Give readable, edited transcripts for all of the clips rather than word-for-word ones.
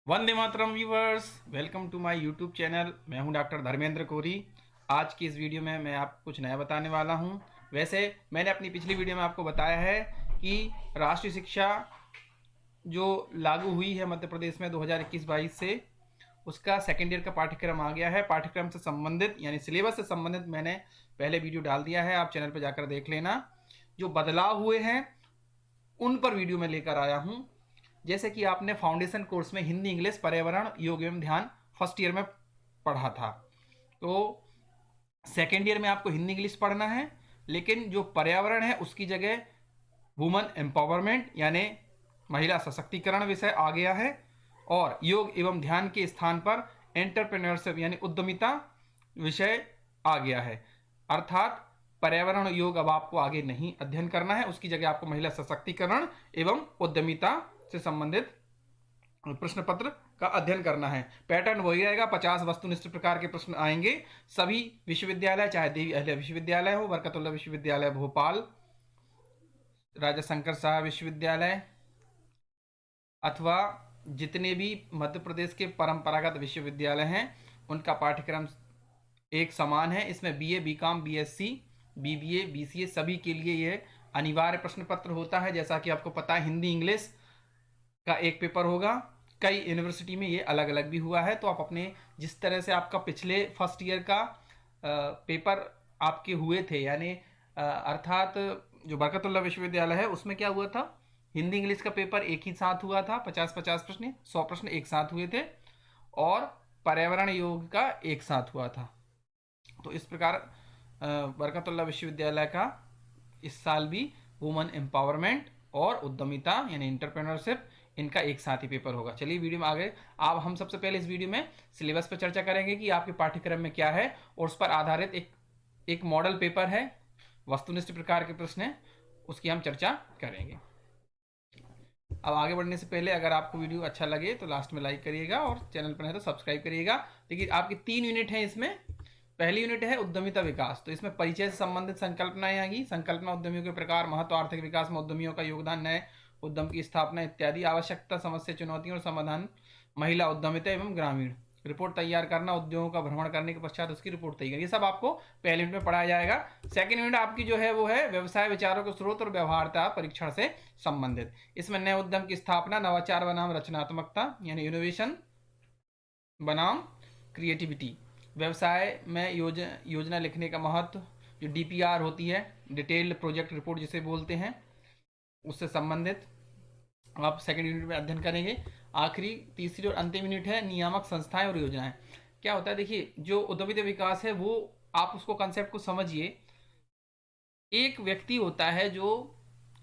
वंदे मातरम viewers, welcome to my YouTube channel. मैं हूं डॉक्टर धर्मेंद्र कोरी। आज की इस वीडियो में मैं आपको कुछ नया बताने वाला हूं। वैसे मैंने अपनी पिछली वीडियो में आपको बताया है कि राष्ट्रीय शिक्षा जो लागू हुई है मध्य प्रदेश में 2021-22 से, उसका सेकेंड ईयर का पाठ्यक्रम आ गया है। पाठ्यक्रम से संबंधित यानी सिलेबस से संबंधित मैंने पहले वीडियो डाल दिया है, आप चैनल पर जाकर देख लेना। जो बदलाव हुए हैं उन पर वीडियो में लेकर आया हूं। जैसे कि आपने फाउंडेशन कोर्स में हिंदी, इंग्लिश, पर्यावरण, योग एवं ध्यान फर्स्ट ईयर में पढ़ा था, तो सेकेंड ईयर में आपको हिंदी इंग्लिश पढ़ना है। लेकिन जो पर्यावरण है उसकी जगह वुमन एम्पावरमेंट यानी महिला सशक्तिकरण विषय आ गया है, और योग एवं ध्यान के स्थान पर एंटरप्रेन्योरशिप यानी उद्यमिता विषय आ गया है। अर्थात पर्यावरण योग अब आपको आगे नहीं अध्ययन करना है, उसकी जगह आपको महिला सशक्तिकरण एवं उद्यमिता से संबंधित प्रश्न पत्र का अध्ययन करना है। पैटर्न वही रहेगा, 50 वस्तुनिष्ठ प्रकार के प्रश्न आएंगे। सभी विश्वविद्यालय, चाहे देवी अहिल्या विश्वविद्यालय हो, बरकतुल्लाह विश्वविद्यालय भोपाल, राजा शंकर साहब विश्वविद्यालय, अथवा जितने भी मध्य प्रदेश के परंपरागत विश्वविद्यालय हैं, उनका पाठ्यक्रम एक समान है। इसमें BA, BCom, BSc, BBA, BCA सभी के लिए यह अनिवार्य प्रश्न पत्र होता है। जैसा कि आपको पता है, हिंदी इंग्लिश का एक पेपर होगा। कई यूनिवर्सिटी में ये अलग अलग भी हुआ है, तो आप अपने जिस तरह से आपका पिछले फर्स्ट ईयर का पेपर आपके हुए थे, यानी अर्थात जो बरकतुल्लाह विश्वविद्यालय है उसमें क्या हुआ था, हिंदी इंग्लिश का पेपर एक ही साथ हुआ था, 50-50 प्रश्न, 100 प्रश्न एक साथ हुए थे, और पर्यावरण योग का एक साथ हुआ था। तो इस प्रकार बरकतुल्लाह विश्वविद्यालय का इस साल भी वुमन एम्पावरमेंट और उद्यमिता यानी इंटरप्रेन्योरशिप, इनका एक साथ ही पेपर होगा। चलिए वीडियो में आगे आप हम सबसे पहले इस वीडियो में सिलेबस पर चर्चा करेंगे कि आपके पाठ्यक्रम में क्या है, और उस पर आधारित एक मॉडल पेपर है, वस्तुनिष्ठ प्रकार के प्रश्न है, उसकी हम चर्चा करेंगे। अब आगे बढ़ने से पहले अगर आपको वीडियो अच्छा लगे तो लास्ट में लाइक करिएगा, और चैनल पर है तो सब्सक्राइब करिएगा। देखिए आपकी 3 यूनिट है इसमें। पहली यूनिट है उद्यमिता विकास, तो इसमें परिचय से संबंधित संकल्पनाएं आएंगी। संकल्पना, उद्यमियों के प्रकार, महत्व, आर्थिक विकास में उद्यमियों का योगदान, नए उद्यम की स्थापना इत्यादि, आवश्यकता, समस्या, चुनौतियों और समाधान, महिला उद्यमिता एवं ग्रामीण, रिपोर्ट तैयार करना, उद्योगों का भ्रमण करने के पश्चात उसकी रिपोर्ट तैयार, ये सब आपको पहले यूनिट में पढ़ाया जाएगा। सेकंड यूनिट आपकी जो है वो है व्यवसाय विचारों के स्रोत और व्यवहार्यता परीक्षण से संबंधित। इसमें नए उद्यम की स्थापना, नवाचार बनाम रचनात्मकता यानी इनोवेशन बनाम क्रिएटिविटी, व्यवसाय में योजना लिखने का महत्व, जो डीपीआर होती है, डिटेल्ड प्रोजेक्ट रिपोर्ट जिसे बोलते हैं, उससे संबंधित आप सेकेंड यूनिट में अध्ययन करेंगे। आखिरी तीसरी और अंतिम यूनिट है नियामक संस्थाएं और योजनाएं। क्या होता है, देखिए जो उद्यमिता विकास है वो आप उसको कंसेप्ट को समझिए। एक व्यक्ति होता है जो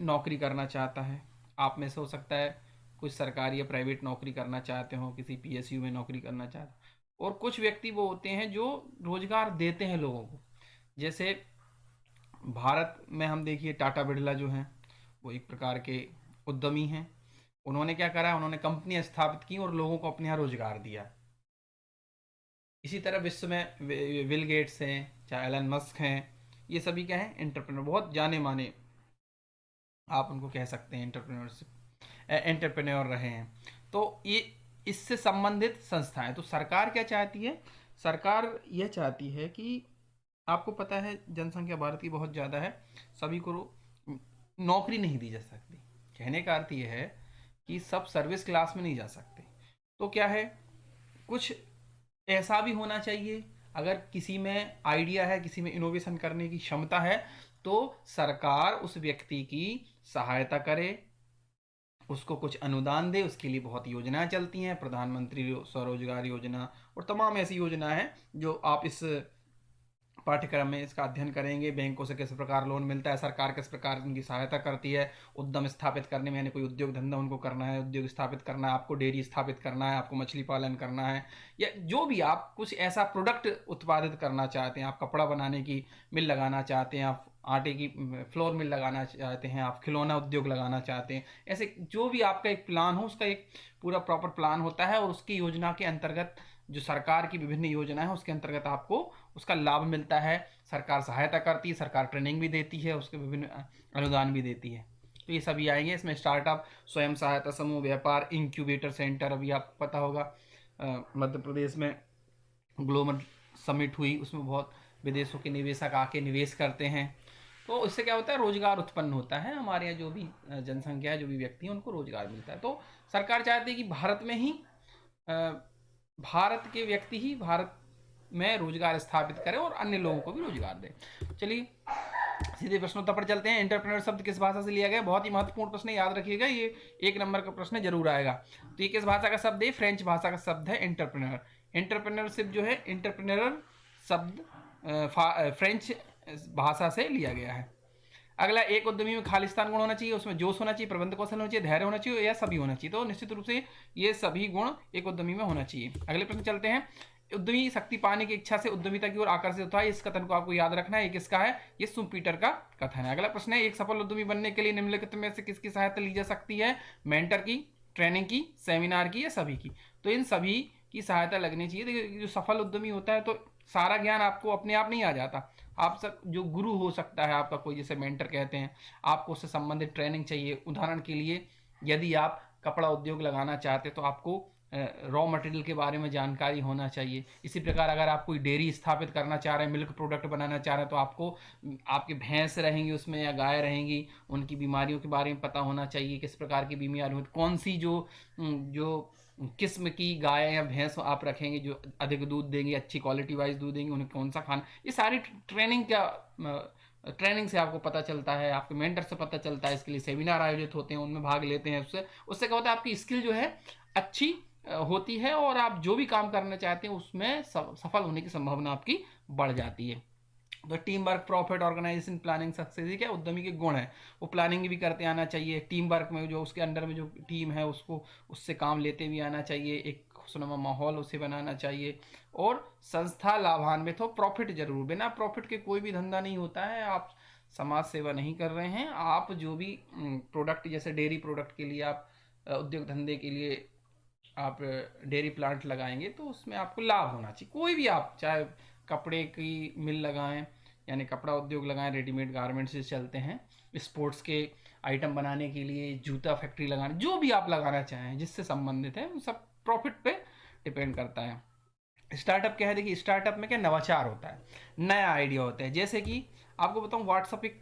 नौकरी करना चाहता है, आप में से हो सकता है कुछ सरकारी या प्राइवेट नौकरी करना चाहते हो, किसी पीएसयू में नौकरी करना चाहते हो, और कुछ व्यक्ति वो होते हैं जो रोजगार देते हैं लोगों को। जैसे भारत में हम देखिए टाटा बिरला जो हैं, वो एक प्रकार के उद्यमी हैं। उन्होंने क्या करा, उन्होंने कंपनियां स्थापित की और लोगों को अपने यहाँ रोजगार दिया। इसी तरह विश्व में विल गेट्स हैं, चाहे एलन मस्क हैं, ये सभी क्या हैं, एंटरप्रेन्योर, बहुत जाने माने आप उनको कह सकते हैं एंटरप्रेन्योरशिप एंटरप्रेन्योर रहे हैं। तो ये इससे संबंधित संस्थाएं। तो सरकार क्या चाहती है, सरकार यह चाहती है कि आपको पता है जनसंख्या भारत की बहुत ज़्यादा है, सभी को नौकरी नहीं दी जा सकती। कहने का अर्थ यह है कि सब सर्विस क्लास में नहीं जा सकते। तो क्या है, कुछ ऐसा भी होना चाहिए, अगर किसी में आइडिया है, किसी में इनोवेशन करने की क्षमता है, तो सरकार उस व्यक्ति की सहायता करे, उसको कुछ अनुदान दे। उसके लिए बहुत योजनाएं चलती हैं, प्रधानमंत्री स्वरोजगार योजना और तमाम ऐसी योजना है जो आप इस पाठ्यक्रम में इसका अध्ययन करेंगे। बैंकों से किस प्रकार लोन मिलता है, सरकार किस प्रकार उनकी सहायता करती है उद्यम स्थापित करने में, यानी कोई उद्योग धंधा उनको करना है, उद्योग स्थापित करना है, आपको डेयरी स्थापित करना है, आपको मछली पालन करना है, या जो भी आप कुछ ऐसा प्रोडक्ट उत्पादित करना चाहते हैं, आप कपड़ा बनाने की मिल लगाना चाहते हैं, आप आटे की फ्लोर मिल लगाना चाहते हैं, आप खिलौना उद्योग लगाना चाहते हैं, ऐसे जो भी आपका एक प्लान हो, उसका एक पूरा प्रॉपर प्लान होता है, और उसकी योजना के अंतर्गत जो सरकार की विभिन्न योजना है उसके अंतर्गत आपको उसका लाभ मिलता है। सरकार सहायता करती है, सरकार ट्रेनिंग भी देती है, उसके विभिन्न अनुदान भी देती है। तो ये सभी आएंगे इसमें। स्टार्टअप, स्वयं सहायता समूह, व्यापार, इंक्यूबेटर सेंटर, अभी आपको पता होगा मध्य प्रदेश में ग्लोबल समिट हुई, उसमें बहुत विदेशों के निवेशक आके निवेश करते हैं। तो इससे क्या होता है, रोजगार उत्पन्न होता है। हमारे यहाँ जो भी जनसंख्या है, जो भी व्यक्ति हैं, उनको रोजगार मिलता है। तो सरकार चाहती है कि भारत में ही भारत के व्यक्ति ही भारत में रोजगार स्थापित करें और अन्य लोगों को भी रोजगार दें। चलिए सीधे प्रश्नोत्तर पर चलते हैं। एंटरप्रेन्योर शब्द किस भाषा से लिया गया? बहुत ही महत्वपूर्ण प्रश्न, याद रखिएगा, ये 1 नंबर का प्रश्न जरूर आएगा। तो ये किस भाषा का शब्द है? फ्रेंच भाषा का शब्द है एंटरप्रेन्योर। एंटरप्रेन्योरशिप जो है, एंटरप्रेन्योर शब्द फ्रेंच भाषा से लिया गया है। अगला, एक उद्यमी में खालिस्तान गुण होना चाहिए, उसमें जोश होना चाहिए, प्रबंध कौशल होना चाहिए, धैर्य होना चाहिए, या सभी होना चाहिए। तो निश्चित रूप से ये सभी गुण एक उद्यमी में होना चाहिए। अगले प्रश्न चलते हैं। उद्यमी शक्ति पाने की इच्छा से उद्यमिता की ओर आकर्षित होता है। इस कथन को आपको याद रखना है। ये किसका है? ये शुम्पीटर का कथन है। अगला प्रश्न है, एक सफल उद्यमी बनने के लिए निम्नलिखित में से किसकी सहायता ली जा सकती है? मेंटर की, ट्रेनिंग की, सेमिनार की, या सभी की? तो इन सभी की सहायता लगनी चाहिए। देखिए, जो सफल उद्यमी होता है तो सारा ज्ञान आपको अपने आप नहीं आ जाता। आप सब जो गुरु हो सकता है आपका कोई, जैसे मेंटर कहते हैं, आपको उससे संबंधित ट्रेनिंग चाहिए। उदाहरण के लिए, यदि आप कपड़ा उद्योग लगाना चाहते हैं तो आपको रॉ मटेरियल के बारे में जानकारी होना चाहिए। इसी प्रकार अगर आप कोई डेयरी स्थापित करना चाह रहे हैं, मिल्क प्रोडक्ट बनाना चाह रहे हैं, तो आपको आपके भैंस रहेंगी उसमें या गाय रहेंगी, उनकी बीमारियों के बारे में पता होना चाहिए, किस प्रकार की बीमारी होती, कौन सी जो किस्म की गाय या भैंस आप रखेंगे जो अधिक दूध देंगी, अच्छी क्वालिटी वाइज दूध देंगी, उन्हें कौन सा खाना, ये सारी ट्रेनिंग से आपको पता चलता है, आपके मेंटर से पता चलता है। इसके लिए सेमिनार आयोजित होते हैं, उनमें भाग लेते हैं। उससे उससे क्या होता है, आपकी स्किल जो है अच्छी होती है और आप जो भी काम करना चाहते हैं उसमें सफल होने की संभावना आपकी बढ़ जाती है। तो team work, profit, organisation, planning, success, ये क्या उद्यमी के गुण है। वो प्लानिंग भी करते आना चाहिए, टीम वर्क में जो उसके अंडर में जो टीम है उसको उससे काम लेते भी आना चाहिए, एक खुशनुमा माहौल उसे बनाना चाहिए, और संस्था लाभान्वित हो। प्रॉफिट जरूर, बिना प्रॉफिट के कोई भी धंधा नहीं होता है। आप समाज सेवा नहीं कर रहे हैं। आप जो भी प्रोडक्ट, जैसे डेयरी प्रोडक्ट के लिए आप उद्योग धंधे के लिए आप डेयरी प्लांट लगाएंगे तो उसमें आपको लाभ होना चाहिए। कोई भी, आप चाहे कपड़े की मिल लगाएं, यानी कपड़ा उद्योग लगाएं, रेडीमेड गारमेंट्स से चलते हैं, स्पोर्ट्स के आइटम बनाने के लिए जूता फैक्ट्री लगाना, जो भी आप लगाना चाहें जिससे संबंधित है, वो सब प्रॉफिट पे डिपेंड करता है। स्टार्टअप क्या है? देखिए, स्टार्टअप में क्या नवाचार होता है, नया आइडिया होता है। जैसे कि आपको बताऊं, व्हाट्सअप एक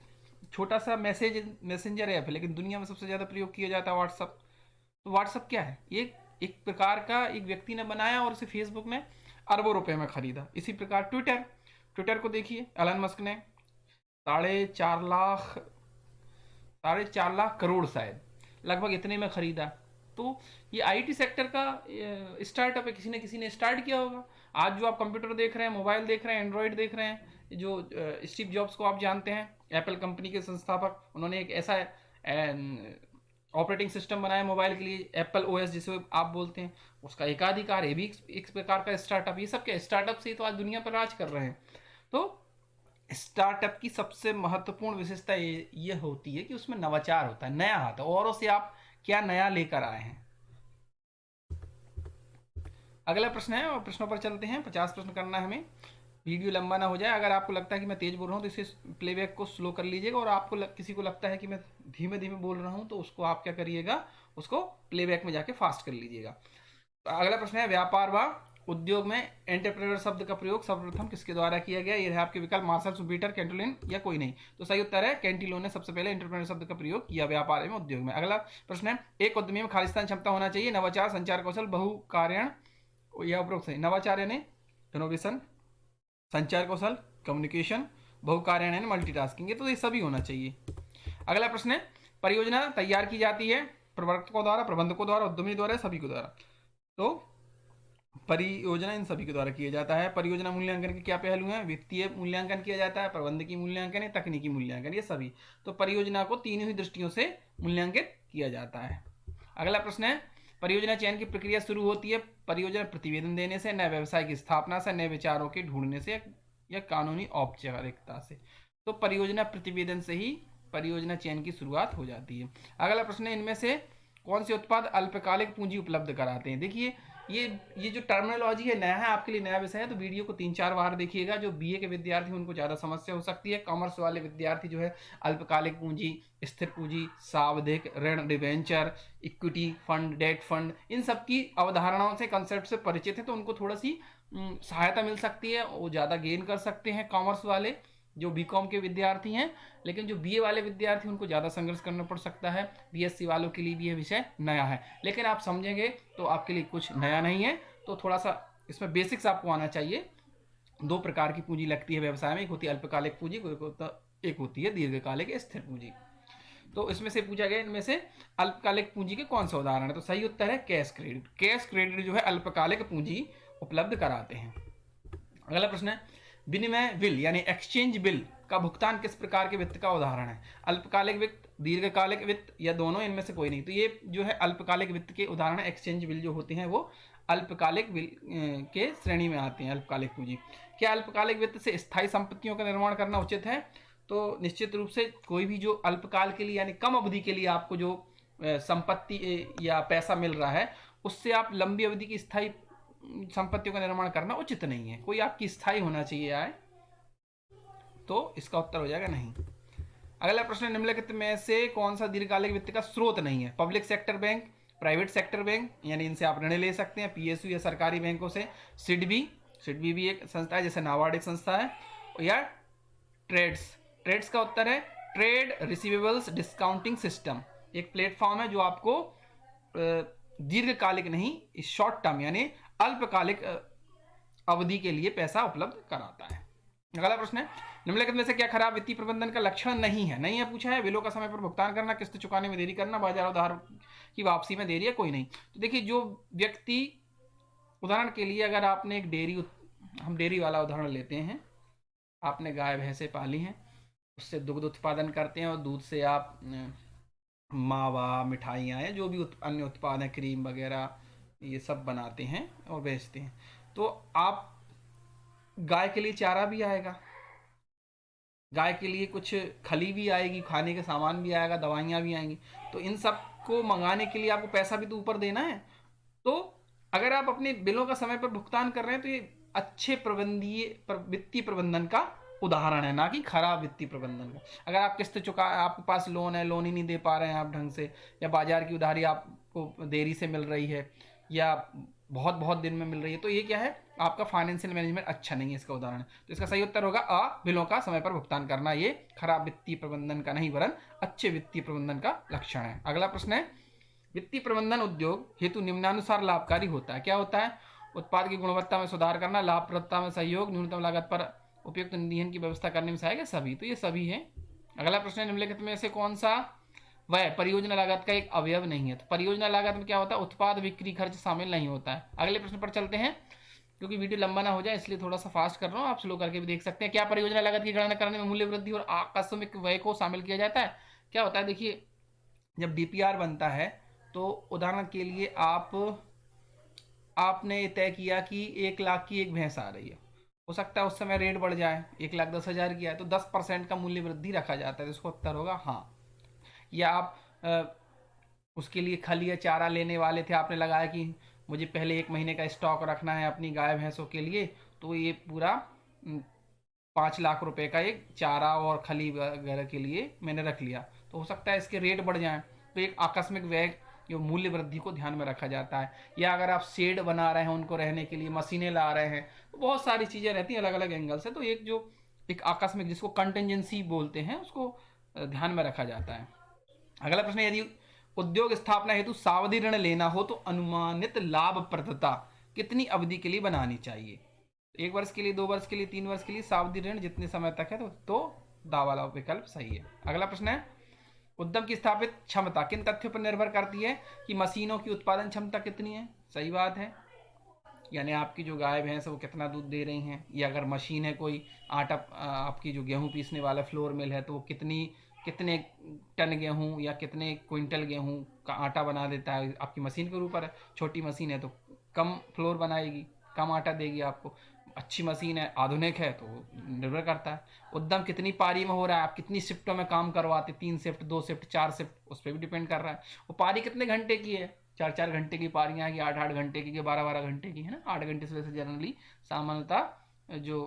छोटा सा मैसेंजर ऐप है, लेकिन दुनिया में सबसे ज़्यादा प्रयोग किया जाता है व्हाट्सअप। तो व्हाट्सअप क्या है? ये एक प्रकार का एक व्यक्ति ने बनाया और उसे फेसबुक ने अरबों रुपए में खरीदा। इसी प्रकार ट्विटर, ट्विटर को देखिए, एलन मस्क ने 4.5 लाख करोड़ शायद लगभग इतने में खरीदा। तो ये आईटी सेक्टर का स्टार्टअप है, किसी न किसी ने स्टार्ट किया होगा। आज जो आप कंप्यूटर देख रहे हैं, मोबाइल देख रहे हैं, एंड्रॉयड देख रहे हैं, जो स्टीव जॉब्स को आप जानते हैं, एप्पल कंपनी के संस्थापक, उन्होंने एक ऐसा ऑपरेटिंग सिस्टम बनाया मोबाइल के लिए, एप्पल ओएस जिसे आप बोलते हैं, उसका एकाधिकार, ये भी एक प्रकार का स्टार्टअप। ये सब क्या, स्टार्टअप से ही तो आज दुनिया पर राज कर रहे हैं। तो स्टार्टअप की सबसे महत्वपूर्ण विशेषता ये होती है कि उसमें नवाचार होता है, नया आता है, औरों से आप क्या नया लेकर आए हैं। अगला प्रश्न है, और प्रश्नों पर चलते हैं। 50 प्रश्न करना है हमें, वीडियो लंबा ना हो जाए। अगर आपको लगता है कि मैं तेज बोल रहा हूँ तो इसे प्लेबैक को स्लो कर लीजिएगा, और आपको किसी को लगता है कि मैं धीमे धीमे बोल रहा हूँ तो उसको आप क्या करिएगा, उसको प्लेबैक में जाके फास्ट कर लीजिएगा। अगला प्रश्न है, व्यापार व उद्योग में एंटरप्रेन्योर शब्द का प्रयोग सर्वप्रथम किसके द्वारा किया गया? ये है आपके विकल्प, मार्शल, शुम्पीटर, कैंटिलोन, या कोई नहीं। तो सही उत्तर है कैंटिलोन ने सबसे पहले एंटरप्रेन्योर शब्द का प्रयोग किया व्यापार एवं उद्योग में। अगला प्रश्न है, एक उद्यमी में खालिस्तान क्षमता होना चाहिए। नवाचार, संचार कौशल, बहुकार्यण, या उपरोक्त? नवाचार यानी इनोवेशन, संचार कौशल कम्युनिकेशन, बहुकार्यण यानी मल्टीटास्किंग, तो ये सभी होना चाहिए। अगला प्रश्न है, परियोजना तैयार की जाती है प्रवर्तकों द्वारा, प्रबंधकों द्वारा, उद्यमी द्वारा, सभी के द्वारा? तो परियोजना इन सभी के द्वारा किया जाता है। परियोजना मूल्यांकन के क्या पहलू हैं? वित्तीय मूल्यांकन किया जाता है, प्रबंधकीय मूल्यांकन है, तकनीकी मूल्यांकन, ये सभी। तो परियोजना को तीनों ही दृष्टियों से मूल्यांकित किया जाता है। अगला प्रश्न है, परियोजना चयन की प्रक्रिया शुरू होती है परियोजना प्रतिवेदन देने से, नए व्यवसाय की स्थापना से, नए विचारों के ढूंढने से, या कानूनी औपचारिकता से। तो परियोजना प्रतिवेदन से ही परियोजना चयन की शुरुआत हो जाती है। अगला प्रश्न है, इनमें से कौन से उत्पाद अल्पकालिक पूंजी उपलब्ध कराते हैं। देखिए ये जो टर्मिनोलॉजी है नया है, आपके लिए नया विषय है, तो वीडियो को 3-4 बार देखिएगा। जो बीए के विद्यार्थी उनको ज़्यादा समस्या हो सकती है। कॉमर्स वाले विद्यार्थी जो है अल्पकालिक पूंजी, स्थिर पूंजी, सावधिक ऋण, debenture, equity fund, debt fund, इन सब की अवधारणाओं से, कंसेप्ट से परिचित है, तो उनको थोड़ा सी सहायता मिल सकती है, वो ज़्यादा गेन कर सकते हैं कॉमर्स वाले जो बीकॉम के विद्यार्थी हैं। लेकिन जो बीए वाले विद्यार्थी उनको ज़्यादा संघर्ष करना पड़ सकता है। बीएससी वालों के लिए भी ये विषय नया है, लेकिन आप समझेंगे तो आपके लिए कुछ नया नहीं है। तो थोड़ा सा इसमें बेसिक्स आपको आना चाहिए। 2 प्रकार की पूंजी लगती है व्यवसाय में, एक होती है अल्पकालिक पूंजी, एक होती है दीर्घकालिक स्थिर पूंजी। तो इसमें से पूछा गया इनमें से अल्पकालिक पूंजी के कौन सा उदाहरण है, तो सही उत्तर है कैश क्रेडिट। कैश क्रेडिट जो है अल्पकालिक पूंजी उपलब्ध कराते हैं। अगला प्रश्न है, विनिमय बिल यानी एक्सचेंज बिल का भुगतान किस प्रकार के वित्त का उदाहरण है। अल्पकालिक वित्त, दीर्घकालिक वित्त, या दोनों, इनमें से कोई नहीं। तो ये जो है अल्पकालिक वित्त के उदाहरण, एक्सचेंज बिल जो होते हैं वो अल्पकालिक बिल के श्रेणी में आते हैं। अल्पकालिक पूंजी, क्या अल्पकालिक वित्त से स्थायी संपत्तियों का निर्माण करना उचित है। तो निश्चित रूप से कोई भी जो अल्पकाल के लिए यानी कम अवधि के लिए आपको जो संपत्ति या पैसा मिल रहा है, उससे आप लंबी अवधि की स्थायी संपत्तियों का निर्माण करना उचित नहीं है। कोई आपकी स्थायी होना चाहिए आय, तो इसका उत्तर हो जाएगा नहीं। अगला प्रश्न, निम्नलिखित में से कौन सा दीर्घकालिक वित्त का स्रोत नहीं है। Public sector bank, private sector bank, यानी इनसे आप ऋण ले सकते हैं, पीएसयू या सरकारी बैंकों से, सिडबी भी एक संस्था है, जैसे नाबार्ड एक संस्था है, या ट्रेड्स का उत्तर है ट्रेड रिसीवेबल्स डिस्काउंटिंग सिस्टम, एक प्लेटफॉर्म है जो आपको दीर्घकालिक नहीं, शॉर्ट टर्म यानी अल्पकालिक अवधि के लिए पैसा उपलब्ध कराता है। अगला प्रश्न है, निम्नलिखित में से क्या खराब वित्तीय प्रबंधन का लक्षण नहीं है पूछा है। बिलों का समय पर भुगतान करना, किस्त चुकाने में देरी करना, बाजार उधार की वापसी में देरी है, कोई नहीं। तो देखिए, जो व्यक्ति, उदाहरण के लिए अगर आपने एक हम डेयरी वाला उदाहरण लेते हैं, आपने गाय भैंसे पाली हैं, उससे दुग्ध उत्पादन करते हैं और दूध से आप मावा, मिठाइयाँ या जो भी अन्य उत्पाद हैं, क्रीम वगैरह, ये सब बनाते हैं और बेचते हैं। तो आप गाय के लिए चारा भी आएगा, गाय के लिए कुछ खली भी आएगी, खाने के सामान भी आएगा, दवाइयाँ भी आएंगी। तो इन सब को मंगाने के लिए आपको पैसा भी तो ऊपर देना है। तो अगर आप अपने बिलों का समय पर भुगतान कर रहे हैं, तो ये अच्छे वित्तीय प्रबंधन का उदाहरण है, ना कि खराब वित्तीय प्रबंधन का। अगर आप किस्त आपके पास लोन है, लोन ही नहीं दे पा रहे हैं आप ढंग से, या बाजार की उधारी आपको देरी से मिल रही है, या बहुत दिन में मिल रही है, तो ये क्या है, आपका फाइनेंशियल मैनेजमेंट अच्छा नहीं है, इसका उदाहरण है। तो इसका सही उत्तर होगा अ, बिलों का समय पर भुगतान करना। ये खराब वित्तीय प्रबंधन का नहीं, वरन अच्छे वित्तीय प्रबंधन का लक्षण है। अगला प्रश्न है, वित्तीय प्रबंधन उद्योग हेतु निम्नानुसार लाभकारी होता है। क्या होता है, उत्पाद की गुणवत्ता में सुधार करना, लाभप्रदता में सहयोग, न्यूनतम लागत पर उपयुक्त ईंधन की व्यवस्था करने में सहायक है, सभी। तो ये सभी है। अगला प्रश्न है, निम्नलिखित में से कौन सा वह परियोजना लागत का एक अवयव नहीं है। तो परियोजना लागत में क्या होता है, उत्पाद बिक्री खर्च शामिल नहीं होता है। अगले प्रश्न पर चलते हैं, क्योंकि वीडियो लंबा ना हो जाए इसलिए थोड़ा सा फास्ट कर रहा हूँ, आप स्लो करके भी देख सकते हैं। क्या परियोजना लागत की गणना करने में मूल्य वृद्धि और आकस्मिक व्यय को शामिल किया जाता है। क्या होता है, देखिए, जब डीपीआर बनता है तो उदाहरण के लिए आपने तय किया कि 1 लाख की एक भैंस आ रही है, हो सकता है उस समय रेट बढ़ जाए, 1,10,000 की है, तो 10% का मूल्य वृद्धि रखा जाता है। तो इसका उत्तर होगा हाँ। या आप उसके लिए खल या चारा लेने वाले थे, आपने लगाया कि मुझे पहले 1 महीने का स्टॉक रखना है अपनी गाय भैंसों के लिए, तो ये पूरा 5 लाख रुपए का एक चारा और खली वगैरह के लिए मैंने रख लिया, तो हो सकता है इसके रेट बढ़ जाएं, तो एक आकस्मिक व्यय, जो मूल्य वृद्धि को ध्यान में रखा जाता है। या अगर आप शेड बना रहे हैं उनको रहने के लिए, मशीनें ला रहे हैं, तो बहुत सारी चीज़ें रहती हैं अलग अलग एंगल से, तो एक आकस्मिक, जिसको कंटेंजेंसी बोलते हैं, उसको ध्यान में रखा जाता है। अगला प्रश्न, यदि उद्योग स्थापना हेतु सावधि ऋण लेना हो तो अनुमानित लाभप्रदता कितनी अवधि के लिए बनानी चाहिए। 1 वर्ष के लिए, 2 वर्ष के लिए, 3 वर्ष के लिए सावधि ऋण जितने समय तक है, तो दा वाला विकल्प सही है। अगला प्रश्न है, उद्यम की स्थापित क्षमता किन तथ्यों पर निर्भर करती है, कि मशीनों की उत्पादन क्षमता कितनी है। सही बात है, यानी आपकी जो गाय भैंस है वो कितना दूध दे रही हैं, या अगर मशीन है कोई आटा, आपकी जो गेहूं पीसने वाला फ्लोर मिल है, तो वो कितने टन गेहूं या कितने क्विंटल गेहूं का आटा बना देता है, आपकी मशीन के ऊपर है। छोटी मशीन है तो कम फ्लोर बनाएगी, कम आटा देगी आपको। अच्छी मशीन है, आधुनिक है, तो निर्भर करता है। उद्यम कितनी पारी में हो रहा है, आप कितनी शिफ्टों में काम करवाते, 3 शिफ्ट, 2 शिफ्ट, 4 शिफ्ट, उस पर भी डिपेंड कर रहा है। वो पारी कितने घंटे की है, 4-4 घंटे की पारियाँ की, 8-8 घंटे की, 12-12 घंटे की, है ना। 8 घंटे से वैसे जनरली सामान्यतः जो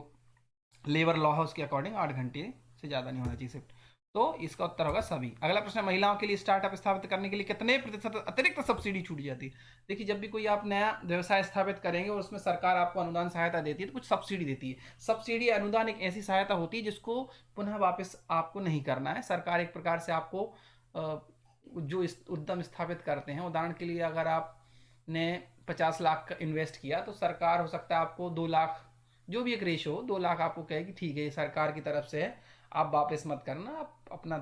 लेबर लॉ है उसके अकॉर्डिंग 8 घंटे से ज़्यादा नहीं होना चाहिए शिफ्ट। तो इसका उत्तर होगा सभी। अगला प्रश्न है, महिलाओं के लिए स्टार्टअप स्थापित करने के लिए कितने प्रतिशत अतिरिक्त सब्सिडी छूट जाती है। देखिए, जब भी कोई आप नया व्यवसाय स्थापित करेंगे और उसमें सरकार आपको अनुदान सहायता देती है तो कुछ सब्सिडी देती है। सब्सिडी अनुदान एक ऐसी सहायता होती है जिसको पुनः वापस आपको नहीं करना है। सरकार एक प्रकार से आपको जो उद्यम स्थापित करते हैं, उदाहरण के लिए अगर आपने 50 लाख का इन्वेस्ट किया तो सरकार हो सकता है आपको 2 लाख, जो भी एक रेशो हो, 2 लाख आपको कहे कि ठीक है ये सरकार की तरफ से है, आप वापस मत करना, आप अपना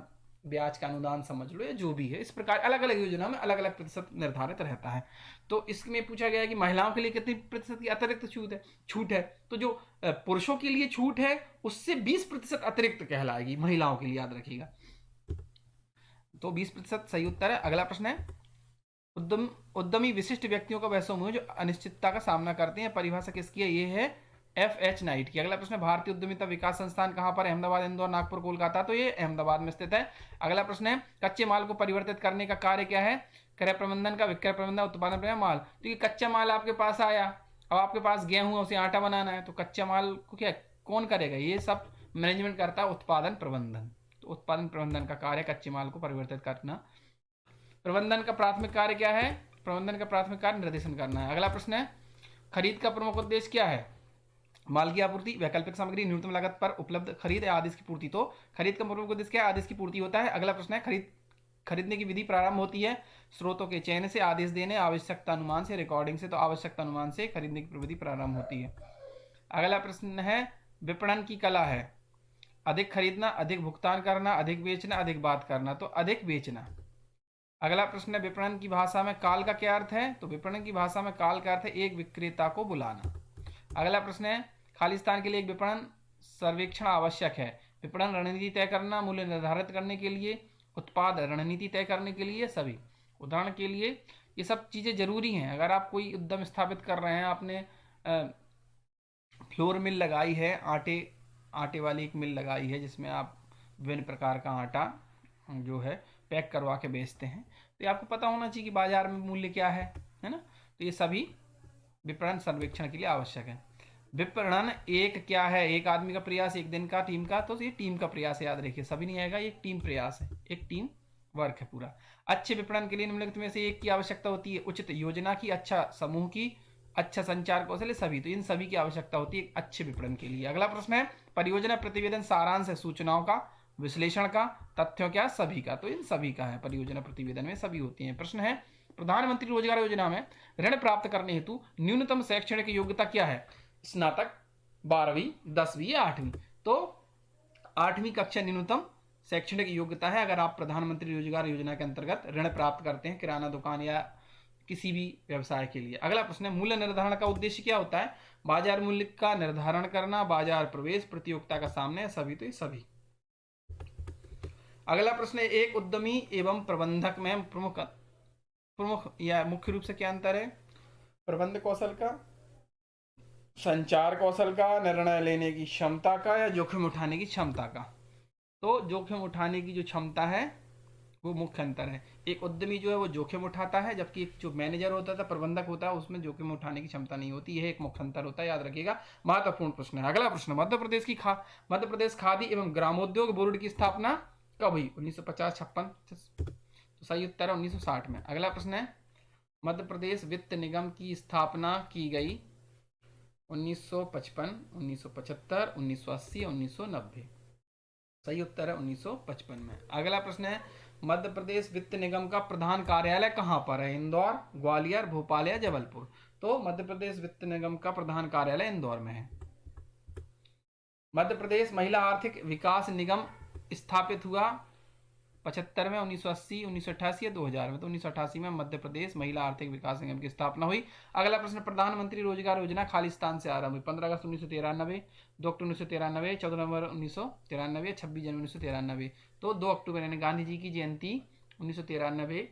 ब्याज का अनुदान समझ लो, या जो भी है। इस प्रकार अलग अलग योजना में अलग अलग प्रतिशत निर्धारित रहता है। तो इसमें पूछा गया है कि महिलाओं के लिए कितनी प्रतिशत की अतिरिक्त छूट है। तो जो पुरुषों के लिए छूट है उससे 20% अतिरिक्त कहलाएगी, महिलाओं के लिए याद रखिएगा। तो 20% सही उत्तर है। अगला प्रश्न है, उद्यमी विशिष्ट व्यक्तियों का वह समूह जो अनिश्चितता का सामना करते हैं। परिभाषा किसकी है, ये है FH नाइट की। अगला प्रश्न है, भारतीय उद्यमिता विकास संस्थान कहाँ पर है, अहमदाबाद, इंदौर, नागपुर, कोलकाता। तो ये अहमदाबाद में स्थित है। अगला प्रश्न है, कच्चे माल को परिवर्तित करने का कार्य क्या है, क्रय प्रबंधन का, विक्रय प्रबंधन, उत्पादन प्रबंधन, माल। तो ये कच्चा माल आपके पास आया, अब आपके पास गेहूं है, उसे आटा बनाना है, तो कच्चा माल को क्या कौन करेगा, ये सब मैनेजमेंट करता है उत्पादन प्रबंधन। तो उत्पादन प्रबंधन का कार्य कच्चे माल को परिवर्तित करना। प्रबंधन का प्राथमिक कार्य क्या है, प्रबंधन का प्राथमिक कार्य निर्देशन करना है। अगला प्रश्न है, खरीद का प्रमुख उद्देश्य क्या है, माल की आपूर्ति, वैकल्पिक सामग्री, न्यूनतम लागत पर उपलब्ध खरीद या आदेश की पूर्ति। तो खरीद का प्रमुख उद्देश्य क्या है, आदेश की पूर्ति होता है। अगला प्रश्न है, खरीदने की विधि प्रारंभ होती है स्रोतों के चयन से, आदेश देने, आवश्यकता अनुमान से, रिकॉर्डिंग से। तो आवश्यकता अनुमान से खरीदने की विधि प्रारंभ होती है। अगला प्रश्न है, विपणन की कला है, अधिक खरीदना, अधिक भुगतान करना, अधिक बेचना, अधिक बात करना। तो अधिक बेचना। अगला प्रश्न है, विपणन की भाषा में काल का क्या अर्थ है। तो विपणन की भाषा में काल का अर्थ है एक विक्रेता को बुलाना। अगला प्रश्न है, खाली स्थान के लिए एक विपणन सर्वेक्षण आवश्यक है। विपणन रणनीति तय करना, मूल्य निर्धारित करने के लिए, उत्पाद रणनीति तय करने के लिए, सभी। उदाहरण के लिए ये सब चीज़ें जरूरी हैं। अगर आप कोई उद्यम स्थापित कर रहे हैं, आपने फ्लोर मिल लगाई है, आटे वाली एक मिल लगाई है जिसमें आप विभिन्न प्रकार का आटा जो है पैक करवा के बेचते हैं, तो ये आपको पता होना चाहिए कि बाजार में मूल्य क्या है ना। तो ये सभी विपणन सर्वेक्षण के लिए आवश्यक है। विपणन एक क्या है, एक आदमी का प्रयास, एक दिन का, टीम का। तो ये टीम का प्रयास है, याद रखिए, सभी नहीं आएगा, ये एक टीम प्रयास है, एक टीम वर्क है पूरा। अच्छे विपणन के लिए निम्नलिखित में से एक की आवश्यकता होती है, उचित योजना की, अच्छा समूह की, अच्छा संचार कौशल, सभी। तो इन सभी की आवश्यकता होती है अच्छे विपणन के लिए। अगला प्रश्न है, परियोजना प्रतिवेदन सारांश है सूचनाओं का, विश्लेषण का, तथ्यों क्या, सभी का। तो इन सभी का है, परियोजना प्रतिवेदन में सभी होती हैं। प्रश्न है, प्रधानमंत्री रोजगार योजना में ऋण प्राप्त करने हेतु न्यूनतम शैक्षणिक योग्यता क्या है, स्नातक, 12वीं, 10वीं या 8वीं। तो 8वीं कक्षा न्यूनतम शैक्षणिक योग्यता है अगर आप प्रधानमंत्री रोजगार योजना के अंतर्गत ऋण प्राप्त करते हैं, किराना दुकान या किसी भी व्यवसाय के लिए। अगला प्रश्न है, मूल्य निर्धारण का उद्देश्य क्या होता है, बाजार मूल्य का निर्धारण करना, बाजार प्रवेश, प्रतियोगिता का सामने, सभी। तो ये सभी। अगला प्रश्न है, एक उद्यमी एवं प्रबंधक में प्रमुख या मुख्य रूप से क्या अंतर है, प्रबंध कौशल का, संचार कौशल का, निर्णय लेने की क्षमता का, या जोखिम उठाने की क्षमता का। तो जोखिम उठाने की जो क्षमता है वो मुख्य अंतर है। एक उद्यमी जो है वो जोखिम उठाता है, जबकि एक जो मैनेजर होता है, प्रबंधक होता है, उसमें जोखिम उठाने की क्षमता नहीं होती। यह एक मुख्य अंतर होता है, याद रखिएगा, महत्वपूर्ण प्रश्न है। अगला प्रश्न, मध्य प्रदेश खादी एवं ग्रामोद्योग बोर्ड की स्थापना कब हुई, 1950-56। तो सही उत्तर है 1960 में। अगला प्रश्न है, मध्य प्रदेश वित्त निगम की स्थापना की गई 1955, 1975, 1980, 1990। सही उत्तर है 1955 में। अगला प्रश्न है, मध्य प्रदेश वित्त निगम का प्रधान कार्यालय कहाँ पर है, इंदौर, ग्वालियर, भोपाल या जबलपुर। तो मध्य प्रदेश वित्त निगम का प्रधान कार्यालय इंदौर में है। मध्य प्रदेश महिला आर्थिक विकास निगम स्थापित हुआ 75 में, 1980, 1988 या 2000 में। तो 1988 में मध्य प्रदेश महिला आर्थिक विकास निगम की स्थापना हुई। अगला प्रश्न, प्रधानमंत्री रोजगार योजना खालिस्तान से आरंभ हुई 15 अगस्त 1993, 2 अक्टूबर 1993, 14 नवंबर 1993, 26 जनवरी 1993। तो 2 अक्टूबर यानी गांधी जी की जयंती 1993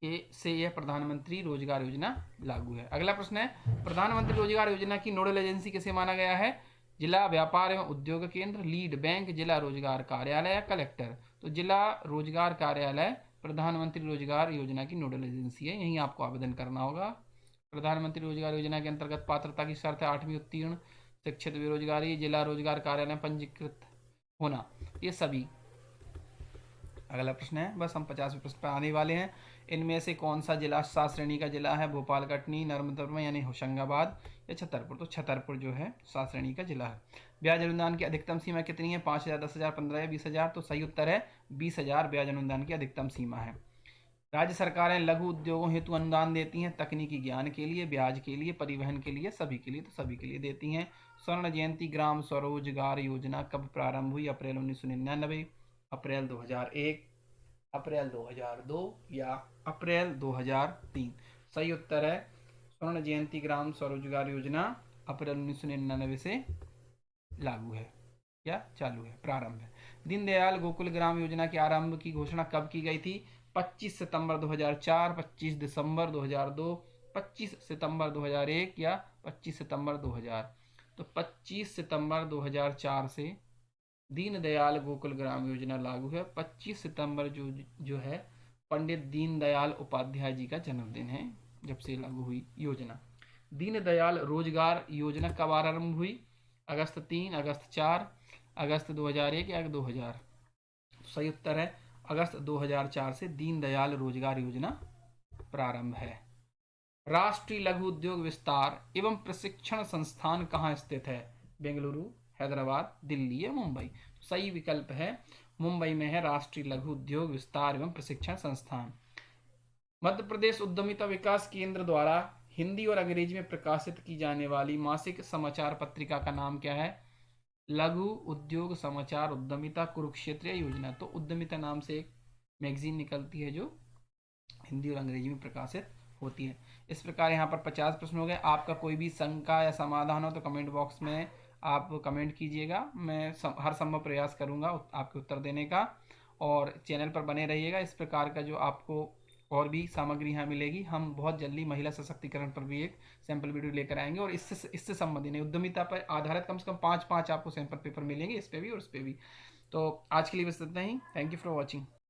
से यह प्रधानमंत्री रोजगार योजना लागू है। अगला प्रश्न है, प्रधानमंत्री रोजगार योजना की नोडल एजेंसी किसे माना गया है? जिला व्यापार एवं उद्योग केंद्र, लीड बैंक, जिला रोजगार कार्यालय या कलेक्टर। तो जिला रोजगार कार्यालय प्रधानमंत्री रोजगार योजना की नोडल एजेंसी है, यहीं आपको आवेदन करना होगा। प्रधानमंत्री रोजगार योजना के अंतर्गत पात्रता की शर्त है 8वीं उत्तीर्ण, शिक्षित, बेरोजगारी, जिला रोजगार कार्यालय में पंजीकृत होना, ये सभी। अगला प्रश्न है, बस हम 50वें प्रश्न पर आने वाले हैं। इनमें से कौन सा जिला 7 श्रेणी का जिला है? भोपाल, कटनी, नर्मदापुरम यानी होशंगाबाद या छतरपुर? तो छतरपुर जो है 7 श्रेणी का जिला है। ब्याज अनुदान की अधिकतम सीमा कितनी है? 5,000, 10,000, 15 या 20,000? तो सही उत्तर है 20,000 ब्याज अनुदान की अधिकतम सीमा है। राज्य सरकारें लघु उद्योगों हेतु अनुदान देती हैं, तकनीकी ज्ञान के लिए, ब्याज के लिए, परिवहन के लिए, सभी के लिए। तो सभी के लिए देती हैं। स्वर्ण जयंती ग्राम स्वरोजगार योजना कब प्रारंभ हुई? अप्रैल 1999, अप्रैल 2001, अप्रैल 2002 या अप्रैल 2003? सही उत्तर है स्वर्ण जयंती ग्राम स्वरोजगार योजना अप्रैल 1999 से लागू है या चालू है, प्रारंभ है। दीनदयाल गोकुल ग्राम योजना के आरंभ की घोषणा कब की गई थी? 25 सितंबर 2004, 25 दिसंबर 2002, 25 सितंबर 2001 या 25 सितंबर 2000? तो 25 सितंबर 2004 से दीनदयाल गोकुल ग्राम योजना लागू है। 25 सितंबर जो है पंडित दीनदयाल उपाध्याय जी का जन्मदिन है जब से लागू हुई योजना। दीनदयाल रोजगार योजना कब आरंभ हुई? अगस्त 3, अगस्त 4, अगस्त 2001 या 2000? सही उत्तर है अगस्त 2004 से दीनदयाल रोजगार योजना प्रारंभ है। राष्ट्रीय लघु उद्योग विस्तार एवं प्रशिक्षण संस्थान कहाँ स्थित है? बेंगलुरु, हैदराबाद, दिल्ली या मुंबई? सही विकल्प है मुंबई में है राष्ट्रीय लघु उद्योग विस्तार एवं प्रशिक्षण संस्थान। मध्य प्रदेश उद्यमिता विकास केंद्र द्वारा हिंदी और अंग्रेजी में प्रकाशित की जाने वाली मासिक समाचार पत्रिका का नाम क्या है? लघु उद्योग समाचार उद्यमिता कुरुक्षेत्र योजना। तो उद्यमिता नाम से एक मैगजीन निकलती है जो हिंदी और अंग्रेजी में प्रकाशित होती है। इस प्रकार यहाँ पर 50 प्रश्न हो गए। आपका कोई भी शंका या समाधान हो तो कमेंट बॉक्स में आप कमेंट कीजिएगा, मैं हर संभव प्रयास करूँगा आपके उत्तर देने का। और चैनल पर बने रहिएगा, इस प्रकार का जो आपको और भी सामग्री यहाँ मिलेगी। हम बहुत जल्दी महिला सशक्तिकरण पर भी एक सैंपल वीडियो लेकर आएंगे और इससे संबंधित नहीं, उद्यमिता पर आधारित कम से कम 5 आपको सैंपल पेपर मिलेंगे, इस पे भी और उस पे भी। तो आज के लिए बस इतना ही। Thank you for watching.